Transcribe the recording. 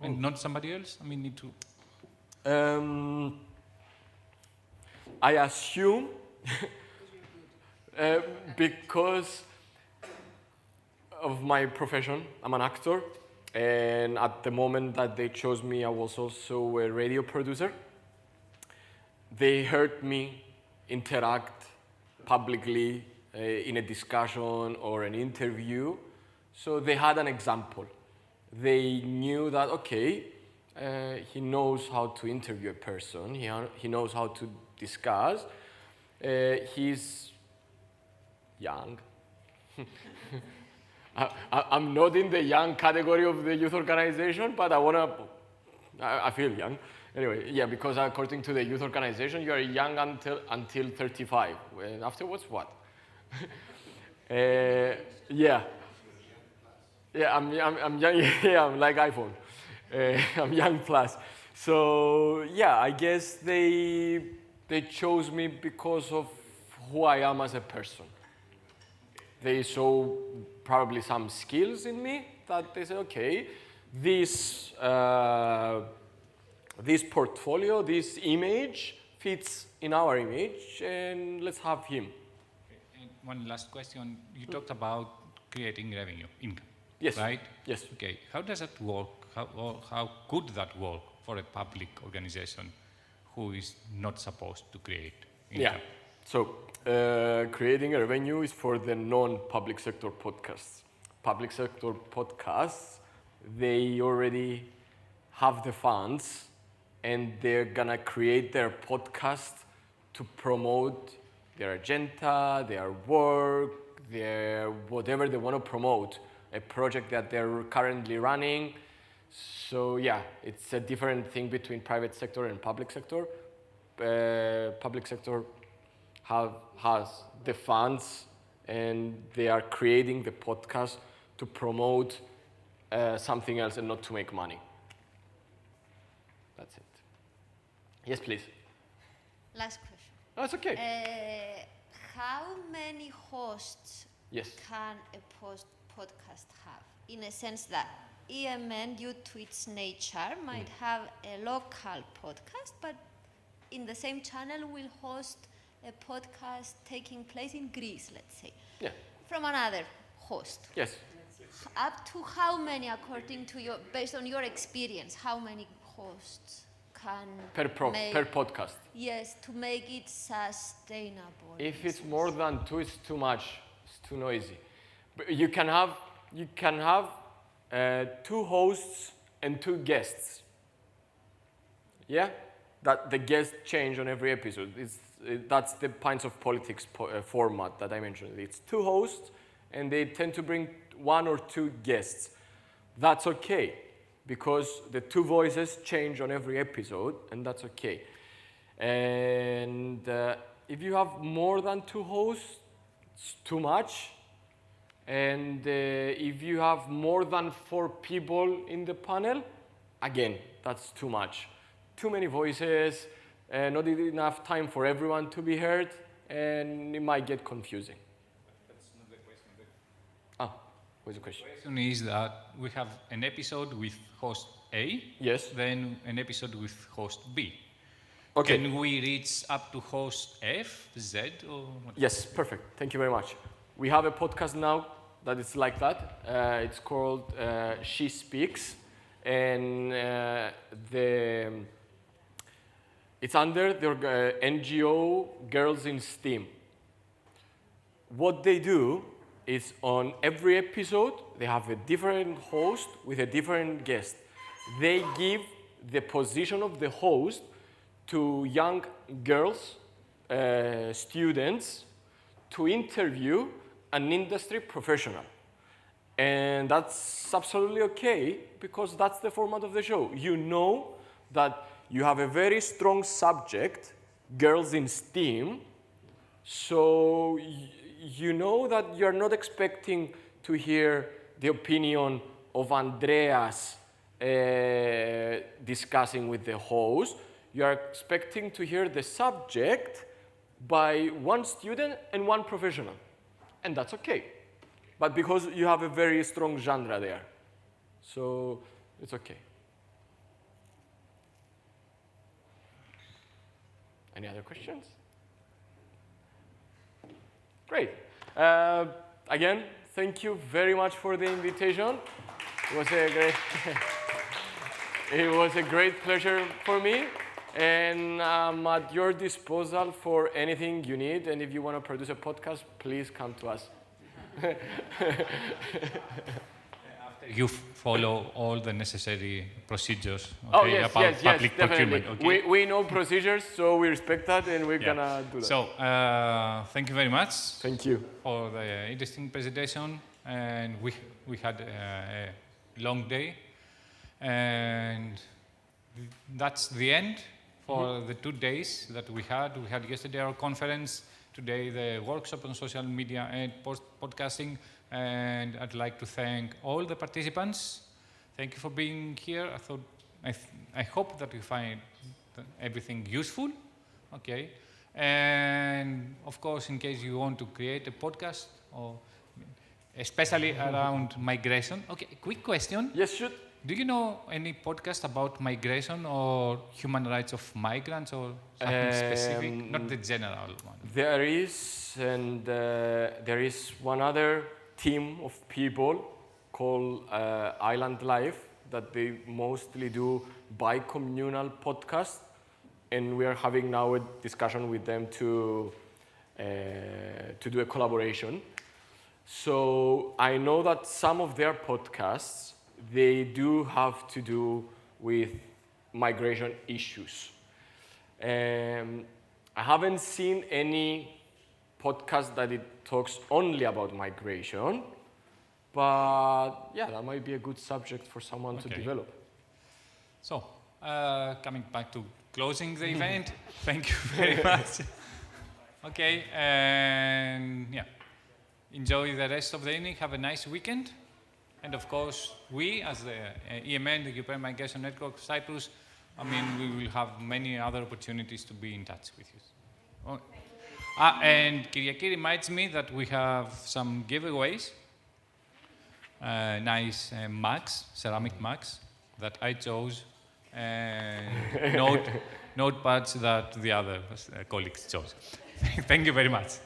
And not somebody else? I mean, need to... I assume because of my profession, I'm an actor, and at the moment that they chose me, I was also a radio producer. They heard me interact publicly in a discussion or an interview, so they had an example. They knew that, okay, he knows how to interview a person, he knows how to discuss, he's young. I'm not in the young category of the youth organization, but I feel young. Anyway, yeah, because according to the youth organization, you are young until 35. And afterwards, what? Yeah. Yeah, I'm young. Yeah, I'm like iPhone. I'm young plus. So yeah, I guess they chose me because of who I am as a person. They saw probably some skills in me that they said, okay, this portfolio, this image fits in our image, and let's have him. Okay. And one last question. You talked about creating revenue, income. Yes. Right? Yes. Okay. How does that work? How could that work for a public organization who is not supposed to create income? Yeah. So creating a revenue is for the non-public sector podcasts. Public sector podcasts, they already have the funds, and they're gonna create their podcast to promote their agenda, their work, their whatever they want to promote, a project that they're currently running. So yeah, it's a different thing between private sector and public sector. Public sector has the funds, and they are creating the podcast to promote something else and not to make money. That's it. Yes, please. Last question. Oh, it's okay. How many hosts Yes. can a podcast have? In a sense that EMN, due to its nature, might have a local podcast, but in the same channel will host a podcast taking place in Greece, let's say, Yeah. from another host. Yes. Up to how many, according to your, based on your experience, how many hosts can Per podcast. Yes, to make it sustainable. If it's more than two, it's too much. It's too noisy. But you can have two hosts and two guests. Yeah, that the guests change on every episode. That's the Pints of Politics format that I mentioned. It's two hosts, and they tend to bring one or two guests. That's okay, because the two voices change on every episode, and that's okay. And if you have more than two hosts, it's too much. And if you have more than 4 people in the panel, again, that's too much. Too many voices, not enough time for everyone to be heard, and it might get confusing. That's not the question. What's the question? The question is that we have an episode with host A, Yes. then an episode with host B. Okay. Can we reach up to host F, Z, or what? Yes, perfect. Thank you very much. We have a podcast now that is like that. It's called She Speaks, and it's under the NGO Girls in STEAM. What they do is on every episode, they have a different host with a different guest. They give the position of the host to young girls, students, to interview an industry professional. And that's absolutely okay, because that's the format of the show. You know that you have a very strong subject, girls in STEAM, so you know that you're not expecting to hear the opinion of Andreas discussing with the host. You are expecting to hear the subject by one student and one professional. And that's okay. But because you have a very strong genre there. So it's okay. Any other questions? Great. Again, thank you very much for the invitation. It was a great, it was a great pleasure for me. And I'm at your disposal for anything you need. And if you want to produce a podcast, please come to us. You follow all the necessary procedures, okay, Oh, yes, about yes, public definitely. procurement. Okay? We know procedures, so we respect that, and we're gonna do that. So, thank you very much Thank you. for the interesting presentation. And we had a long day. And that's the end for the 2 days that we had. We had yesterday our conference, today the workshop on social media and podcasting. And I'd like to thank all the participants. Thank you for being here. I hope that you find everything useful. Okay. And of course, in case you want to create a podcast, or especially around migration. Okay, quick question. Yes, shoot. Do you know any podcast about migration or human rights of migrants or something specific? Not the general one. There is, and there is one other team of people called Island Life that they mostly do bi-communal podcasts, and we are having now a discussion with them to do a collaboration. So I know that some of their podcasts, they do have to do with migration issues. I haven't seen any podcast that it talks only about migration, but yeah, that might be a good subject for someone to develop. So, coming back to closing the event, thank you very much. Okay, and yeah, enjoy the rest of the evening, have a nice weekend. And of course, we as the EMN, the European Migration Network of Cyprus, I mean, we will have many other opportunities to be in touch with you. Oh. And Kyriaki reminds me that we have some giveaways, nice mugs, ceramic mugs that I chose, and notepads that the other colleagues chose. Thank you very much.